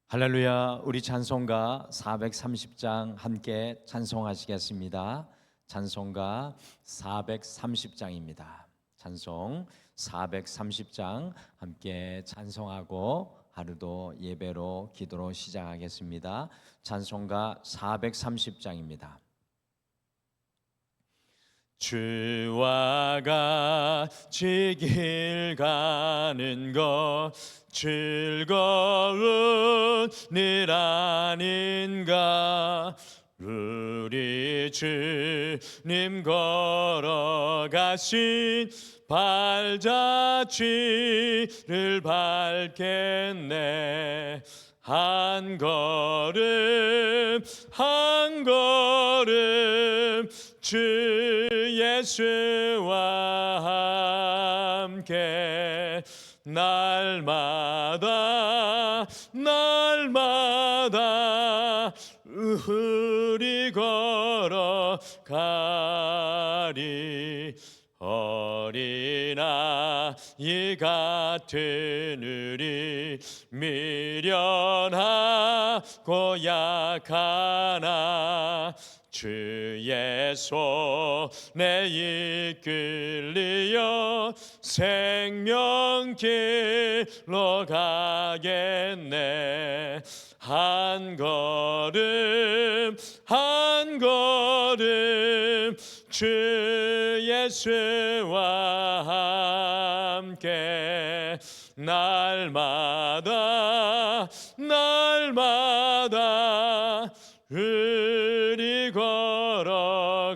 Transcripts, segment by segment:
할렐루야. 우리 찬송가 430장 함께 찬송하시겠습니다. 찬송가 430장입니다. 찬송 430장 함께 찬송하고 하루도 예배로 기도로 시작하겠습니다. 찬송가 430장입니다. 주와 같이 길 가는 것 즐거운 일 아닌가. 우리 주님 걸어가신 발자취를 밟겠네. 한 걸음 한 걸음 주 예수와 함께 날마다 우리 걸어가리. 어린아이 같은 우리 미련하고 약하나 주의 손에 이끌리어 생명길로 가겠네. 한 걸음 한 걸음 주 예수와 함께 날마다 우리 걸어가리.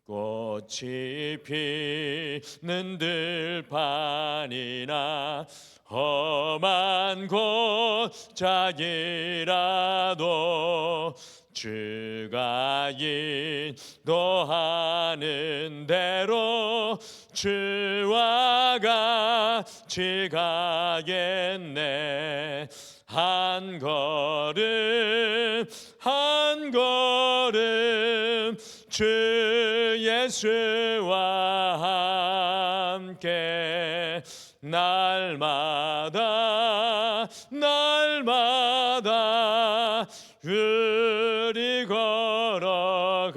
꽃이 피는 들판이나 험한 곳짝이라도 주가 인도하는 대로 주와 같이 가겠네. 한 걸음 한 걸음 주 예수와 함께 날마다 우리 걸어가리.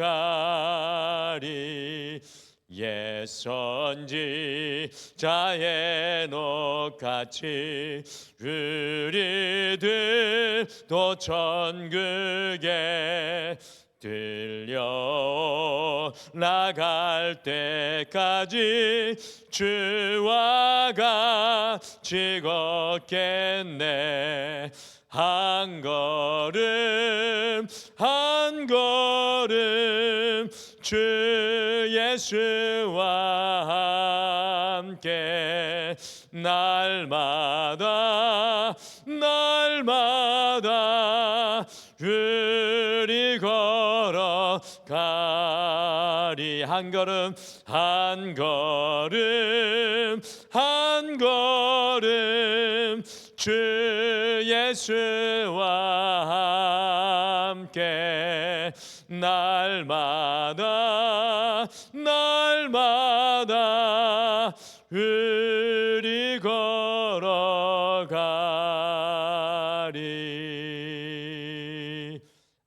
옛 선지자의 녹같이 우리들도 천국에 들려 나갈 때까지 주와 같이 걷겠네. 한 걸음 한 걸음 주 예수와 함께 날마다 우리 걸어가리. 한 걸음 한 걸음 주 예수와 함께 날마다 우리 걸어가리.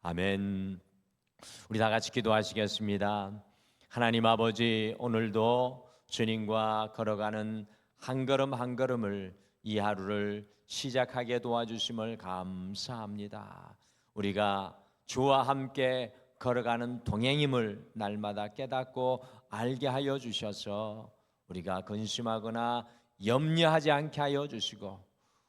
아멘. 우리 다 같이 기도하시겠습니다. 하나님 아버지, 오늘도 주님과 걸어가는 한 걸음 한 걸음을 이 하루를 시작하게 도와주심을 감사합니다. 우리가 주와 함께 걸어가는 동행임을 날마다 깨닫고 알게 하여 주셔서 우리가 근심하거나 염려하지 않게 하여 주시고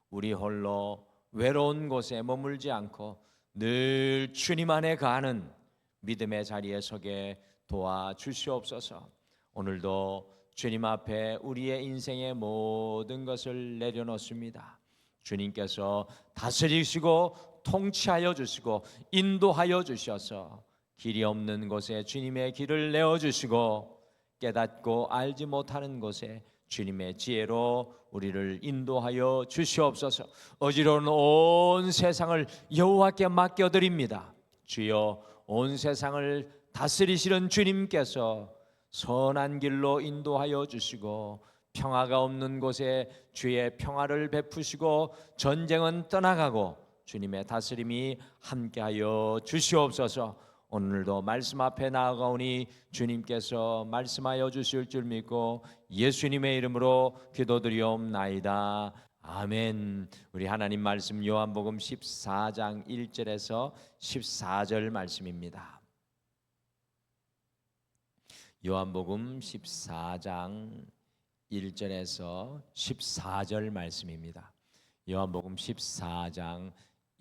우리 홀로 외로운 곳에 머물지 않고 늘 주님 안에 가는 믿음의 자리에 서게 도와주시옵소서. 오늘도 주님 앞에 우리의 인생의 모든 것을 내려놓습니다. 주님께서 다스리시고 통치하여 주시고 인도하여 주셔서 길이 없는 곳에 주님의 길을 내어주시고 깨닫고 알지 못하는 곳에 주님의 지혜로 우리를 인도하여 주시옵소서. 어지러운 온 세상을 여호와께 맡겨드립니다. 주여, 온 세상을 다스리시는 주님께서 선한 길로 인도하여 주시고 평화가 없는 곳에 주의 평화를 베푸시고 전쟁은 떠나가고 주님의 다스림이 함께하여 주시옵소서. 오늘도 말씀 앞에 나아가오니 주님께서 말씀하여 주실 줄 믿고 예수님의 이름으로 기도드리옵나이다. 아멘. 우리 하나님 말씀 요한복음 14장 1절에서 14절 말씀입니다. 요한복음 14장 1절에서 14절 말씀입니다. 요한복음 14장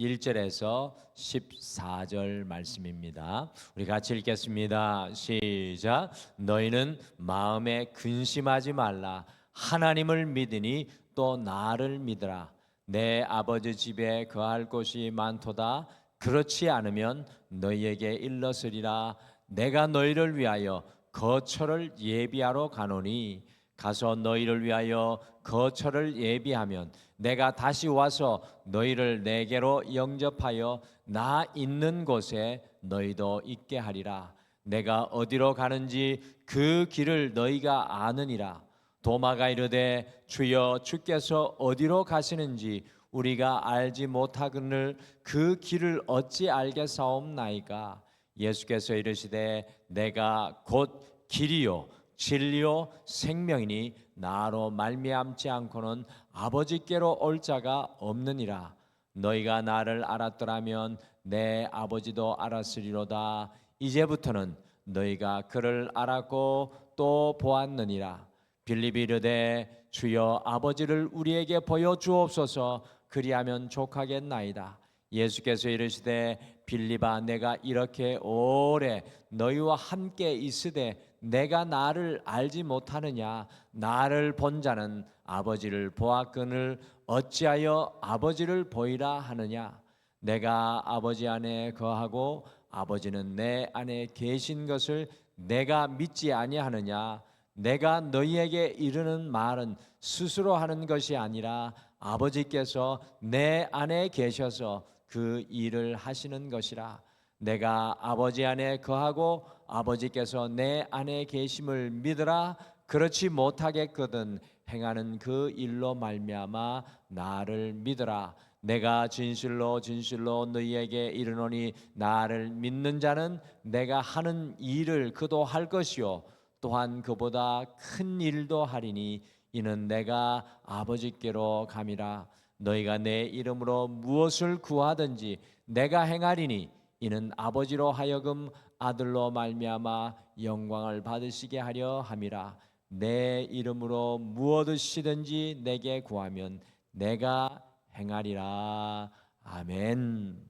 1절에서 14절 말씀입니다. 우리 같이 읽겠습니다. 시작. 너희는 마음에 근심하지 말라. 하나님을 믿으니 또 나를 믿으라. 내 아버지 집에 거할 곳이 많도다. 그렇지 않으면 너희에게 일렀으리라. 내가 너희를 위하여 거처를 예비하러 가노니 가서 너희를 위하여 거처를 예비하면 내가 다시 와서 너희를 내게로 영접하여 나 있는 곳에 너희도 있게 하리라. 내가 어디로 가는지 그 길을 너희가 아느니라. 도마가 이르되 주여 주께서 어디로 가시는지 우리가 알지 못하거늘 그 길을 어찌 알겠사옵나이까. 예수께서 이르시되 내가 곧 길이요 진리요 생명이니 나로 말미암지 않고는 아버지께로 올 자가 없느니라. 너희가 나를 알았더라면 내 아버지도 알았으리로다. 이제부터는 너희가 그를 알았고 또 보았느니라. 빌립이 이르되 주여 아버지를 우리에게 보여주옵소서. 그리하면 족하겠나이다. 예수께서 이르시되 빌립아 내가 이렇게 오래 너희와 함께 있으되 내가 나를 알지 못하느냐. 나를 본 자는 아버지를 보았거늘 어찌하여 아버지를 보이라 하느냐. 내가 아버지 안에 거하고 아버지는 내 안에 계신 것을 내가 믿지 아니하느냐. 내가 너희에게 이르는 말은 스스로 하는 것이 아니라 아버지께서 내 안에 계셔서 그 일을 하시는 것이라. 내가 아버지 안에 거하고 아버지께서 내 안에 계심을 믿으라. 그렇지 못하겠거든 행하는 그 일로 말미암아 나를 믿으라. 내가 진실로 진실로 너희에게 이르노니 나를 믿는 자는 내가 하는 일을 그도 할 것이요 또한 그보다 큰 일도 하리니 이는 내가 아버지께로 감이라. 너희가 내 이름으로 무엇을 구하든지 내가 행하리니 이는 아버지로 하여금 아들로 말미암아 영광을 받으시게 하려 함이라. 내 이름으로 무엇이든지 내게 구하면 내가 행하리라. 아멘.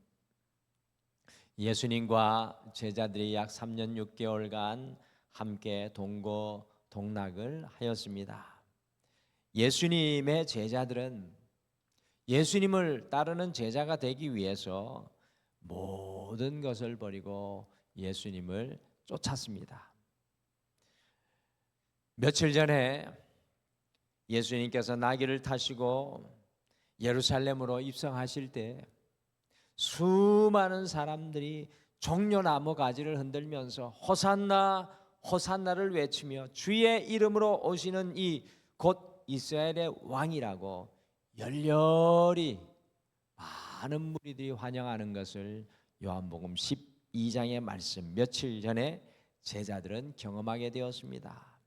예수님과 제자들이 약 3년 6개월간 함께 동거 동락을 하였습니다. 예수님의 제자들은 예수님을 따르는 제자가 되기 위해서 모든 것을 버리고 예수님을 쫓았습니다. 며칠 전에 예수님께서 나귀를 타시고 예루살렘으로 입성하실 때 수많은 사람들이 종려나무 가지를 흔들면서 호산나 호산나를 외치며 주의 이름으로 오시는 이 곧 이스라엘의 왕이라고 열렬히 많은 무리들이 환영하는 것을 요한복음 12장의 말씀 며칠 전에 제자들은 경험하게 되었습니다.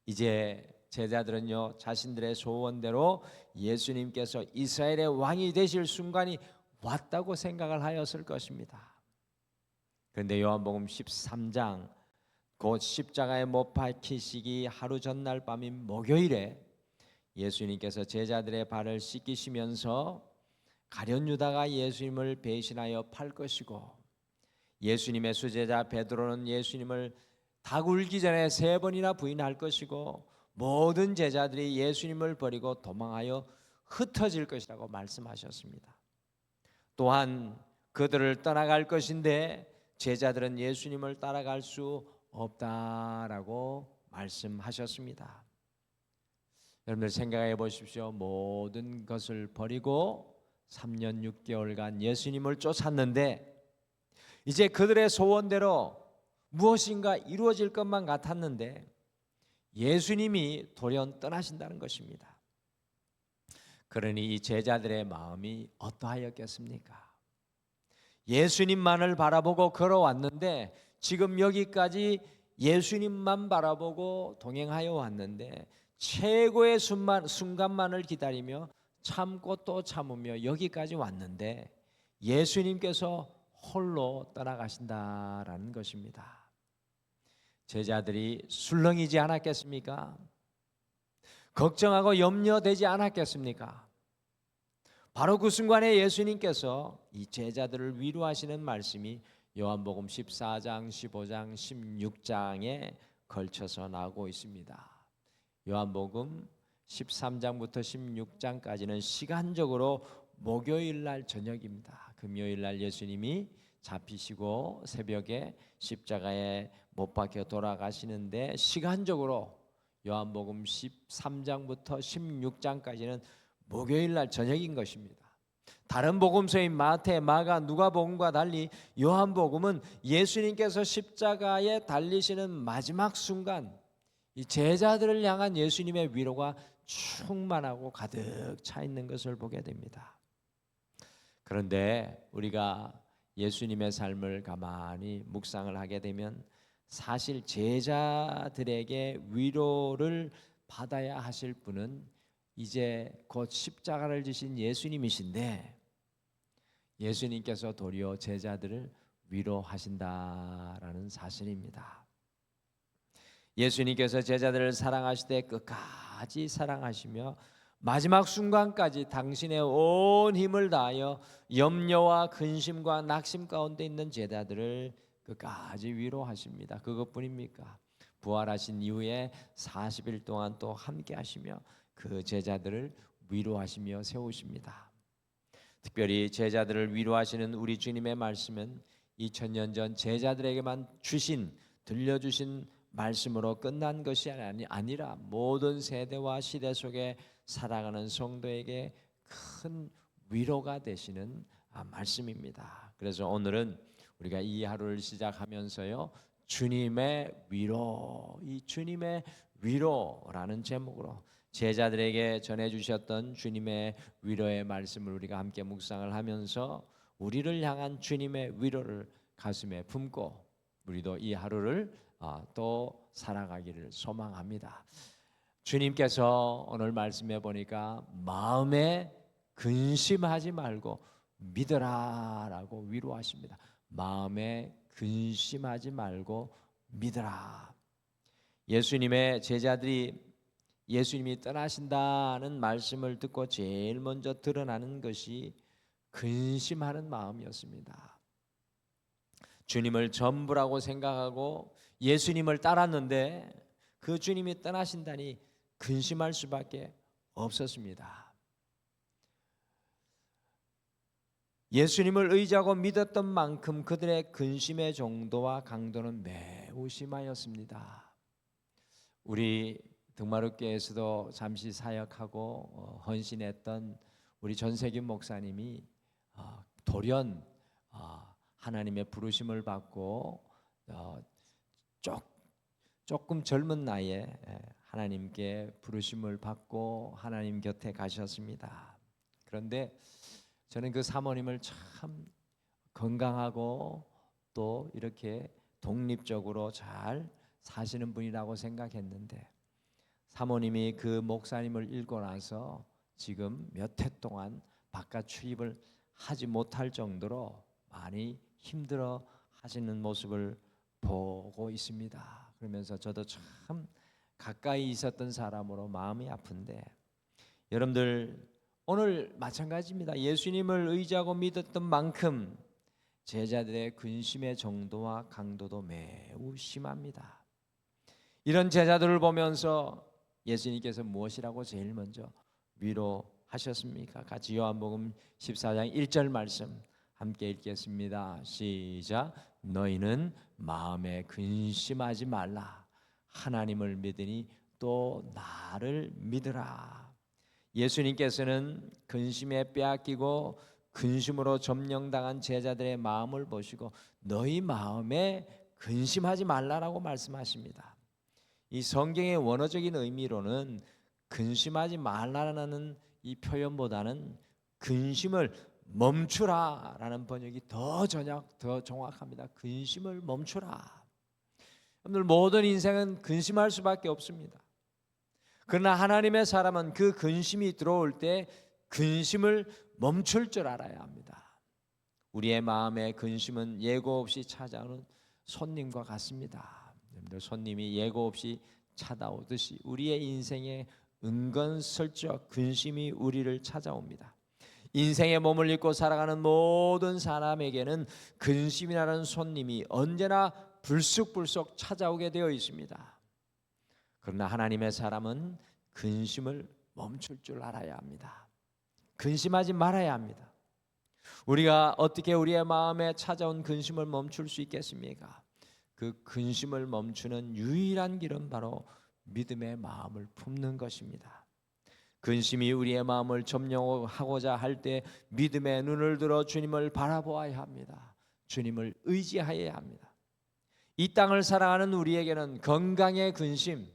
이제 제자들은요 자신들의 소원대로 예수님께서 이스라엘의 왕이 되실 순간이 왔다고 생각을 하였을 것입니다. 그런데 요한복음 13장 곧 십자가에 못 박히시기 하루 전날 밤인 목요일에 예수님께서 제자들의 발을 씻기시면서 가룟 유다가 예수님을 배신하여 팔 것이고 예수님의 수제자 베드로는 예수님을 닭 울기 전에 3번이나 부인할 것이고 모든 제자들이 예수님을 버리고 도망하여 흩어질 것이라고 말씀하셨습니다. 또한 그들을 떠나갈 것인데 제자들은 예수님을 따라갈 수 없다라고 말씀하셨습니다. 여러분들 생각해 보십시오. 모든 것을 버리고 3년 6개월간 예수님을 쫓았는데 이제 그들의 소원대로 무엇인가 이루어질 것만 같았는데 예수님이 돌연 떠나신다는 것입니다. 그러니 이 제자들의 마음이 어떠하였겠습니까? 예수님만을 바라보고 걸어왔는데 지금 여기까지 예수님만 바라보고 동행하여 왔는데 최고의 순간만을 기다리며 참고 또 참으며 여기까지 왔는데 예수님께서 홀로 떠나가신다라는 것입니다. 제자들이 술렁이지 않았겠습니까? 걱정하고 염려되지 않았겠습니까? 바로 그 순간에 예수님께서 이 제자들을 위로하시는 말씀이 요한복음 14장, 15장, 16장에 걸쳐서 나오고 있습니다. 요한복음 13장부터 16장까지는 시간적으로 목요일 날 저녁입니다. 금요일 날 예수님이 잡히시고 새벽에 십자가에 못 박혀 돌아가시는데 시간적으로 요한복음 13장부터 16장까지는 목요일 날 저녁인 것입니다. 다른 복음서인 마태, 마가, 누가복음과 달리 요한복음은 예수님께서 십자가에 달리시는 마지막 순간 이 제자들을 향한 예수님의 위로가 충만하고 가득 차 있는 것을 보게 됩니다. 그런데 우리가 예수님의 삶을 가만히 묵상을 하게 되면 사실 제자들에게 위로를 받아야 하실 분은 이제 곧 십자가를 지신 예수님이신데 예수님께서 도리어 제자들을 위로하신다라는 사실입니다. 예수님께서 제자들을 사랑하실 때 끝까지 사랑하시며 마지막 순간까지 당신의 온 힘을 다하여 염려와 근심과 낙심 가운데 있는 제자들을 끝까지 위로하십니다. 그것뿐입니까? 부활하신 이후에 40일 동안 또 함께 하시며 그 제자들을 위로하시며 세우십니다. 특별히 제자들을 위로하시는 우리 주님의 말씀은 2000년 전 제자들에게만 들려주신 말씀으로 끝난 것이 아니라 모든 세대와 시대 속에 살아가는 성도에게 큰 위로가 되시는 말씀입니다. 그래서 오늘은 우리가 이 하루를 시작하면서요, 주님의 위로, 이 주님의 위로라는 제목으로 제자들에게 전해주셨던 주님의 위로의 말씀을 우리가 함께 묵상을 하면서 우리를 향한 주님의 위로를 가슴에 품고 우리도 이 하루를 또 살아가기를 소망합니다. 주님께서 오늘 말씀해 보니까 마음에 근심하지 말고 믿으라라고 위로하십니다. 마음에 근심하지 말고 믿으라. 예수님의 제자들이 예수님이 떠나신다는 말씀을 듣고 제일 먼저 드러나는 것이 근심하는 마음이었습니다. 주님을 전부라고 생각하고 예수님을 따랐는데 그 주님이 떠나신다니 근심할 수밖에 없었습니다. 예수님을 의지하고 믿었던 만큼 그들의 근심의 정도와 강도는 매우 심하였습니다. 우리 등마룻교회에서도 잠시 사역하고 헌신했던 우리 전세균 목사님이 돌연 하나님의 부르심을 받고 조금 젊은 나이에 하나님께 부르심을 받고 하나님 곁에 가셨습니다. 그런데 저는 그 사모님을 참 건강하고 또 이렇게 독립적으로 잘 사시는 분이라고 생각했는데 사모님이 그 목사님을 읽고 나서 지금 몇 해 동안 바깥 출입을 하지 못할 정도로 많이 힘들어 하시는 모습을 보고 있습니다. 그러면서 저도 참 가까이 있었던 사람으로 마음이 아픈데 여러분들 오늘 마찬가지입니다. 예수님을 의지하고 믿었던 만큼 제자들의 근심의 정도와 강도도 매우 심합니다. 이런 제자들을 보면서 예수님께서 무엇이라고 제일 먼저 위로하셨습니까? 같이 요한복음 14장 1절 말씀 함께 읽겠습니다. 시작. 너희는 마음에 근심하지 말라. 하나님을 믿으니 또 나를 믿으라. 예수님께서는 근심에 빼앗기고 근심으로 점령당한 제자들의 마음을 보시고 너희 마음에 근심하지 말라라고 말씀하십니다. 이 성경의 원어적인 의미로는 근심하지 말라라는 이 표현보다는 근심을 멈추라라는 번역이 더 정확합니다. 근심을 멈추라. 여러분들 모든 인생은 근심할 수밖에 없습니다. 그러나 하나님의 사람은 그 근심이 들어올 때 근심을 멈출 줄 알아야 합니다. 우리의 마음의 근심은 예고 없이 찾아오는 손님과 같습니다. 여러분들, 손님이 예고 없이 찾아오듯이 우리의 인생에 은근슬쩍 근심이 우리를 찾아옵니다. 인생의 몸을 입고 살아가는 모든 사람에게는 근심이라는 손님이 언제나 불쑥불쑥 찾아오게 되어 있습니다. 그러나 하나님의 사람은 근심을 멈출 줄 알아야 합니다. 근심하지 말아야 합니다. 우리가 어떻게 우리의 마음에 찾아온 근심을 멈출 수 있겠습니까? 그 근심을 멈추는 유일한 길은 바로 믿음의 마음을 품는 것입니다. 근심이 우리의 마음을 점령하고자 할 때 믿음의 눈을 들어 주님을 바라보아야 합니다. 주님을 의지하여야 합니다. 이 땅을 살아가는 우리에게는 건강의 근심,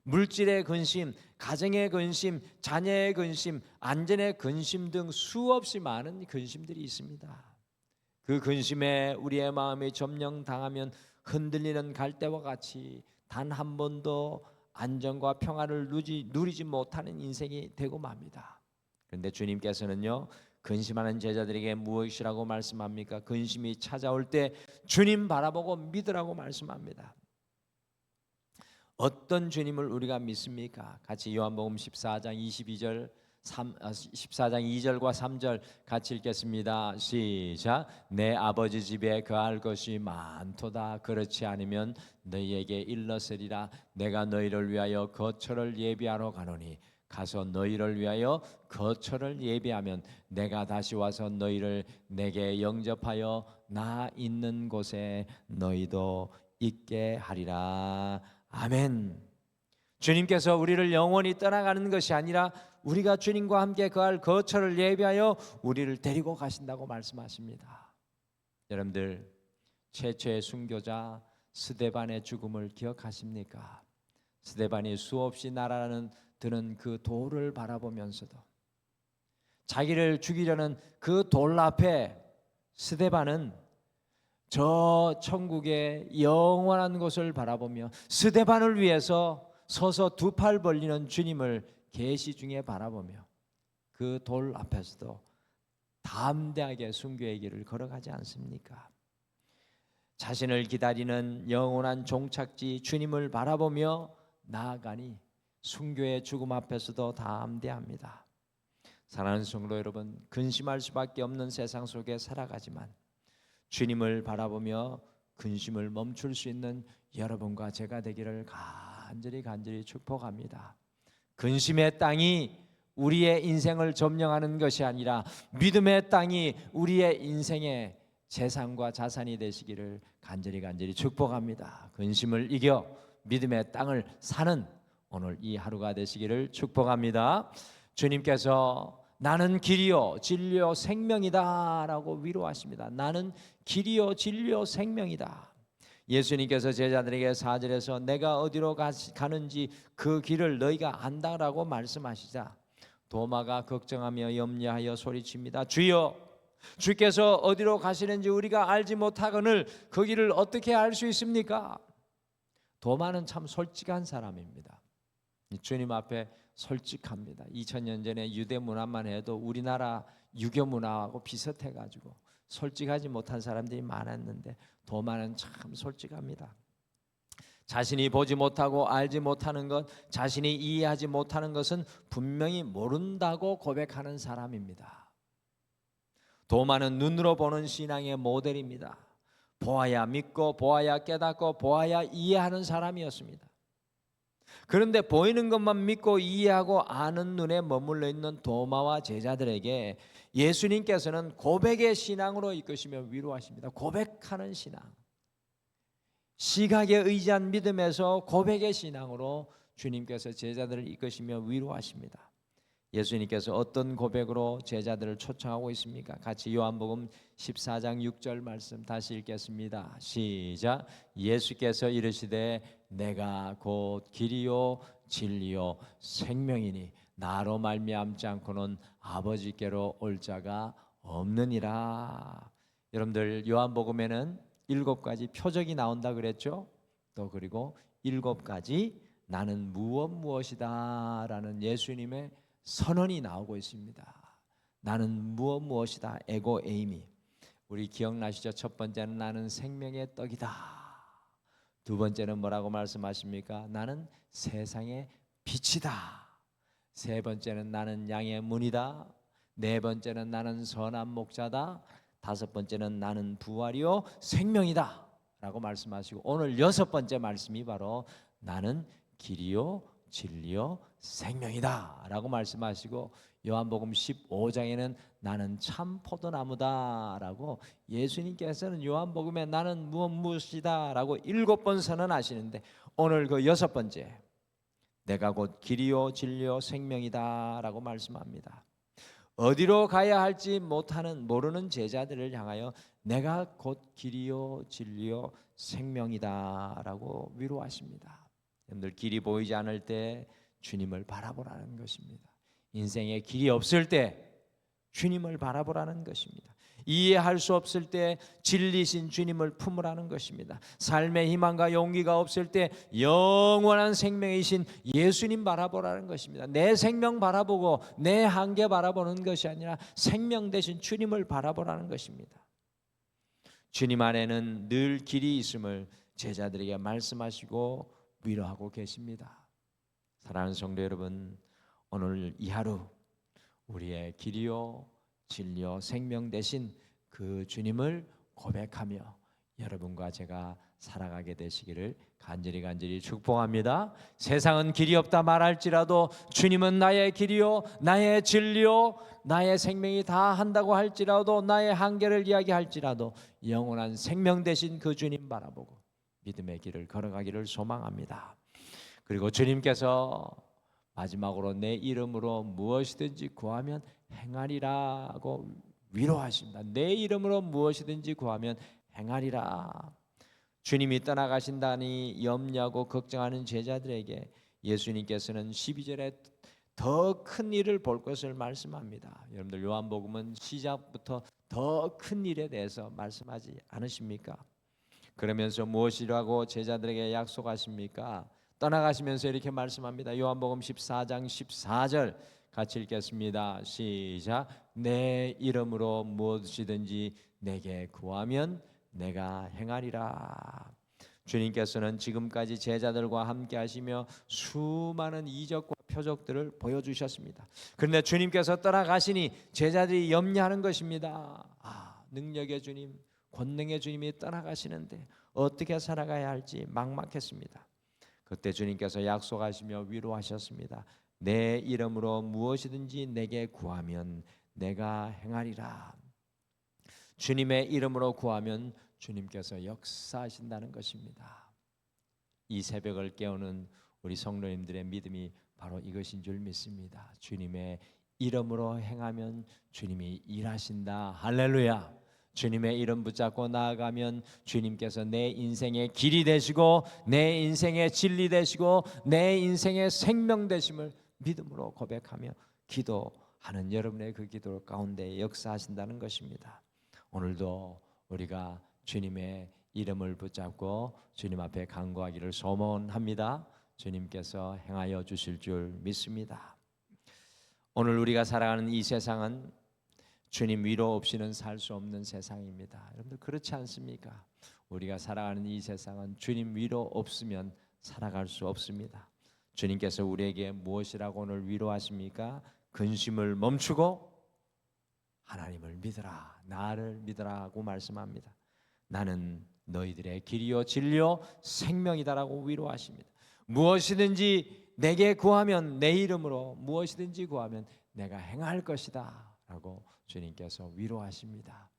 물질의 근심, 가정의 근심, 자녀의 근심, 안전의 근심 등 수없이 많은 근심들이 있습니다. 그 근심에 우리의 마음이 점령당하면 흔들리는 갈대와 같이 단 한 번도 안정과 평안을 누리지 못하는 인생이 되고 맙니다. 그런데 주님께서는요, 근심하는 제자들에게 무엇이라고 말씀합니까? 근심이 찾아올 때 주님 바라보고 믿으라고 말씀합니다. 어떤 주님을 우리가 믿습니까? 같이 요한복음 14장 2절과 3절 같이 읽겠습니다. 시작. 내 아버지 집에 거할 것이 많도다. 그렇지 않으면 너희에게 일렀으리라. 내가 너희를 위하여 거처를 예비하러 가노니 가서 너희를 위하여 거처를 예비하면 내가 다시 와서 너희를 내게 영접하여 나 있는 곳에 너희도 있게 하리라. 아멘. 주님께서 우리를 영원히 떠나가는 것이 아니라 우리가 주님과 함께 거할 거처를 예비하여 우리를 데리고 가신다고 말씀하십니다. 여러분들, 최초의 순교자 스데반의 죽음을 기억하십니까? 스데반이 수없이 날아가는 드는 그 돌을 바라보면서도 자기를 죽이려는 그 돌 앞에 스데반은 저 천국의 영원한 곳을 바라보며 스데반을 위해서 서서 두 팔 벌리는 주님을 계시 중에 바라보며 그 돌 앞에서도 담대하게 순교의 길을 걸어가지 않습니까? 자신을 기다리는 영원한 종착지 주님을 바라보며 나아가니 순교의 죽음 앞에서도 담대합니다. 사랑하는 성도 여러분, 근심할 수밖에 없는 세상 속에 살아가지만 주님을 바라보며 근심을 멈출 수 있는 여러분과 제가 되기를 간절히 축복합니다. 근심의 땅이 우리의 인생을 점령하는 것이 아니라 믿음의 땅이 우리의 인생의 재산과 자산이 되시기를 간절히 축복합니다. 근심을 이겨 믿음의 땅을 사는 오늘 이 하루가 되시기를 축복합니다. 주님께서 나는 길이요 진리요 생명이다 라고 위로하십니다. 나는 길이요 진리요 생명이다. 예수님께서 제자들에게 4절에서 내가 어디로 가는지 그 길을 너희가 안다라고 말씀하시자 도마가 걱정하며 염려하여 소리칩니다. 주여, 주께서 어디로 가시는지 우리가 알지 못하거늘 그 길을 어떻게 알 수 있습니까? 도마는 참 솔직한 사람입니다. 주님 앞에 솔직합니다. 2000년 전에 유대 문화만 해도 우리나라 유교 문화하고 비슷해가지고 솔직하지 못한 사람들이 많았는데 도마는 참 솔직합니다. 자신이 보지 못하고 알지 못하는 것, 자신이 이해하지 못하는 것은 분명히 모른다고 고백하는 사람입니다. 도마는 눈으로 보는 신앙의 모델입니다. 보아야 믿고 보아야 깨닫고 보아야 이해하는 사람이었습니다. 그런데 보이는 것만 믿고 이해하고 아는 눈에 머물러 있는 도마와 제자들에게 예수님께서는 고백의 신앙으로 이끄시며 위로하십니다. 고백하는 신앙, 시각에 의지한 믿음에서 고백의 신앙으로 주님께서 제자들을 이끄시며 위로하십니다. 예수님께서 어떤 고백으로 제자들을 초청하고 있습니까? 같이 요한복음 14장 6절 말씀 다시 읽겠습니다. 시작. 예수께서 이르시되 내가 곧 길이요 진리요 생명이니 나로 말미암지 않고는 아버지께로 올 자가 없느니라. 여러분들 요한복음에는 7가지 표적이 나온다 그랬죠? 또 그리고 7가지 나는 무엇이다 라는 예수님의 선언이 나오고 있습니다. 나는 무엇이다. 에고 에이미. 우리 기억나시죠? 첫 번째는 나는 생명의 떡이다. 두 번째는 뭐라고 말씀하십니까? 나는 세상의 빛이다. 세 번째는 나는 양의 문이다. 네 번째는 나는 선한 목자다. 다섯 번째는 나는 부활이요 생명이다 라고 말씀하시고, 오늘 6번째 말씀이 바로 나는 길이요 진리요 생명이다 라고 말씀하시고, 요한복음 15장에는 나는 참 포도나무다 라고 예수님께서는 요한복음에 나는 무엇이다 라고 7번 선언하시는데, 오늘 그 6번째 내가 곧 길이요 진리요 생명이다 라고 말씀합니다. 어디로 가야 할지 모르는 제자들을 향하여 내가 곧 길이요 진리요 생명이다 라고 위로하십니다. 여러분들, 길이 보이지 않을 때 주님을 바라보라는 것입니다. 인생에 길이 없을 때 주님을 바라보라는 것입니다. 이해할 수 없을 때 진리신 주님을 품으라는 것입니다. 삶의 희망과 용기가 없을 때 영원한 생명이신 예수님 바라보라는 것입니다. 내 생명 바라보고 내 한계 바라보는 것이 아니라 생명 되신 주님을 바라보라는 것입니다. 주님 안에는 늘 길이 있음을 제자들에게 말씀하시고 위로하고 계십니다. 사랑하는 성도 여러분, 오늘 이 하루 우리의 길이요 진리요 생명 되신 그 주님을 고백하며 여러분과 제가 살아가게 되시기를 간절히 축복합니다. 세상은 길이 없다 말할지라도 주님은 나의 길이요 나의 진리요 나의 생명이 다 한다고 할지라도, 나의 한계를 이야기할지라도 영원한 생명 되신 그 주님 바라보고 믿음의 길을 걸어가기를 소망합니다. 그리고 주님께서 마지막으로 내 이름으로 무엇이든지 구하면 행하리라고 위로하십니다. 내 이름으로 무엇이든지 구하면 행하리라. 주님이 떠나가신다니 염려하고 걱정하는 제자들에게 예수님께서는 12절에 더 큰 일을 볼 것을 말씀합니다. 여러분들, 요한복음은 시작부터 더 큰 일에 대해서 말씀하지 않으십니까? 그러면서 무엇이라고 제자들에게 약속하십니까? 떠나가시면서 이렇게 말씀합니다. 요한복음 14장 14절 같이 읽겠습니다. 시작. 내 이름으로 무엇이든지 내게 구하면 내가 행하리라. 주님께서는 지금까지 제자들과 함께 하시며 수많은 이적과 표적들을 보여주셨습니다. 그런데 주님께서 떠나가시니 제자들이 염려하는 것입니다. 능력의 주님, 권능의 주님이 떠나가시는데 어떻게 살아가야 할지 막막했습니다. 그때 주님께서 약속하시며 위로하셨습니다. 내 이름으로 무엇이든지 내게 구하면 내가 행하리라. 주님의 이름으로 구하면 주님께서 역사하신다는 것입니다. 이 새벽을 깨우는 우리 성도님들의 믿음이 바로 이것인 줄 믿습니다. 주님의 이름으로 행하면 주님이 일하신다. 할렐루야. 주님의 이름 붙잡고 나아가면 주님께서 내 인생의 길이 되시고 내 인생의 진리 되시고 내 인생의 생명 되심을 믿음으로 고백하며 기도하는 여러분의 그 기도 가운데 역사하신다는 것입니다. 오늘도 우리가 주님의 이름을 붙잡고 주님 앞에 간구하기를 소원합니다. 주님께서 행하여 주실 줄 믿습니다. 오늘 우리가 살아가는 이 세상은 주님 위로 없이는 살 수 없는 세상입니다. 여러분들, 그렇지 않습니까? 우리가 살아가는 이 세상은 주님 위로 없으면 살아갈 수 없습니다. 주님께서 우리에게 무엇이라고 오늘 위로하십니까? 근심을 멈추고 하나님을 믿으라, 나를 믿으라고 말씀합니다. 나는 너희들의 길이요 진리요 생명이다라고 위로하십니다. 무엇이든지 내게 구하면, 내 이름으로 무엇이든지 구하면 내가 행할 것이다 라고 주님께서 위로하십니다.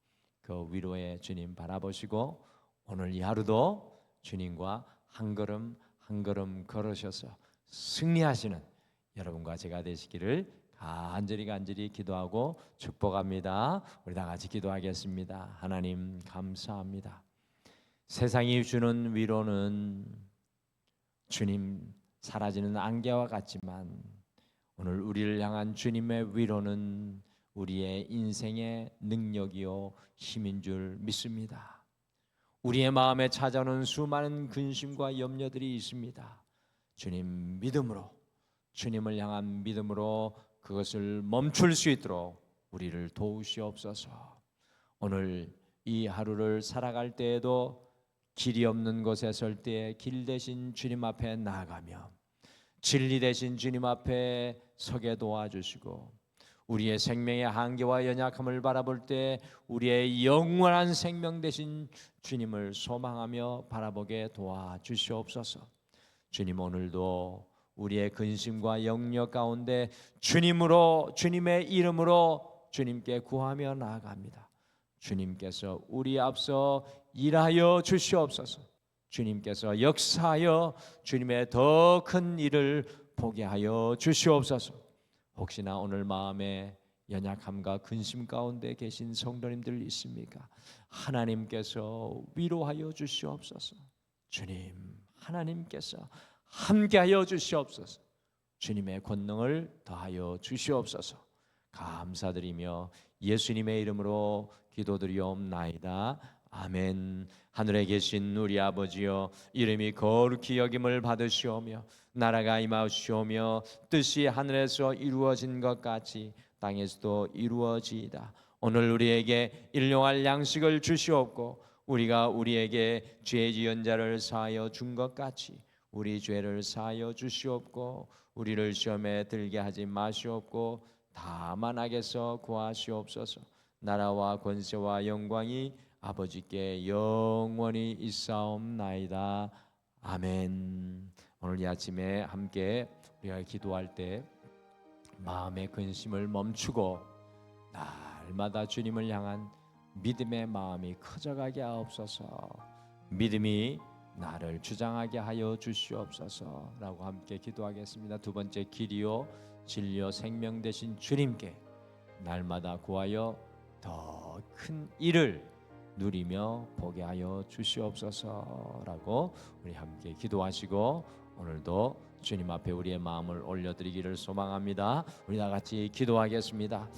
그 위로의 주님 바라보시고 오늘 이 하루도 주님과 한 걸음 한 걸음 걸으셔서 승리하시는 여러분과 제가 되시기를 간절히 기도하고 축복합니다. 우리 다 같이 기도하겠습니다. 하나님 감사합니다. 세상이 주는 위로는 주님 사라지는 안개와 같지만 오늘 우리를 향한 주님의 위로는 우리의 인생의 능력이요 힘인 줄 믿습니다. 우리의 마음에 찾아오는 수많은 근심과 염려들이 있습니다. 주님 믿음으로, 주님을 향한 믿음으로 그것을 멈출 수 있도록 우리를 도우시옵소서. 오늘 이 하루를 살아갈 때에도 길이 없는 곳에 설 때에 길 대신 주님 앞에 나아가며 진리 대신 주님 앞에 서게 도와주시고, 우리의 생명의 한계와 연약함을 바라볼 때 우리의 영원한 생명 되신 주님을 소망하며 바라보게 도와주시옵소서. 주님 오늘도 우리의 근심과 영역 가운데 주님으로, 주님의 이름으로 주님께 구하며 나아갑니다. 주님께서 우리 앞서 일하여 주시옵소서. 주님께서 역사하여 주님의 더 큰 일을 보게 하여 주시옵소서. 혹시나 오늘 마음에 연약함과 근심 가운데 계신 성도님들 있습니까? 하나님께서 위로하여 주시옵소서. 주님, 하나님께서 함께하여 주시옵소서. 주님의 권능을 더하여 주시옵소서. 감사드리며 예수님의 이름으로 기도드리옵나이다. 아멘. 하늘에 계신 우리 아버지여, 이름이 거룩히 여김을 받으시오며 나라가 임하시오며 뜻이 하늘에서 이루어진 것 같이 땅에서도 이루어지이다. 오늘 우리에게 일용할 양식을 주시옵고 우리가 우리에게 죄 지은 자를 사하여 준 것 같이 우리 죄를 사하여 주시옵고 우리를 시험에 들게 하지 마시옵고 다만 악에서 구하시옵소서. 나라와 권세와 영광이 아버지께 영원히 있사옵나이다. 아멘. 오늘 이 아침에 함께 우리가 기도할 때 마음의 근심을 멈추고 날마다 주님을 향한 믿음의 마음이 커져가게 하옵소서. 믿음이 나를 주장하게 하여 주시옵소서라고 함께 기도하겠습니다. 두 번째, 길이요 진리요 생명 되신 주님께 날마다 구하여 더 큰 일을 누리며 보게 하여 주시옵소서라고 우리 함께 기도하시고 오늘도 주님 앞에 우리의 마음을 올려드리기를 소망합니다. 우리 다 같이 기도하겠습니다.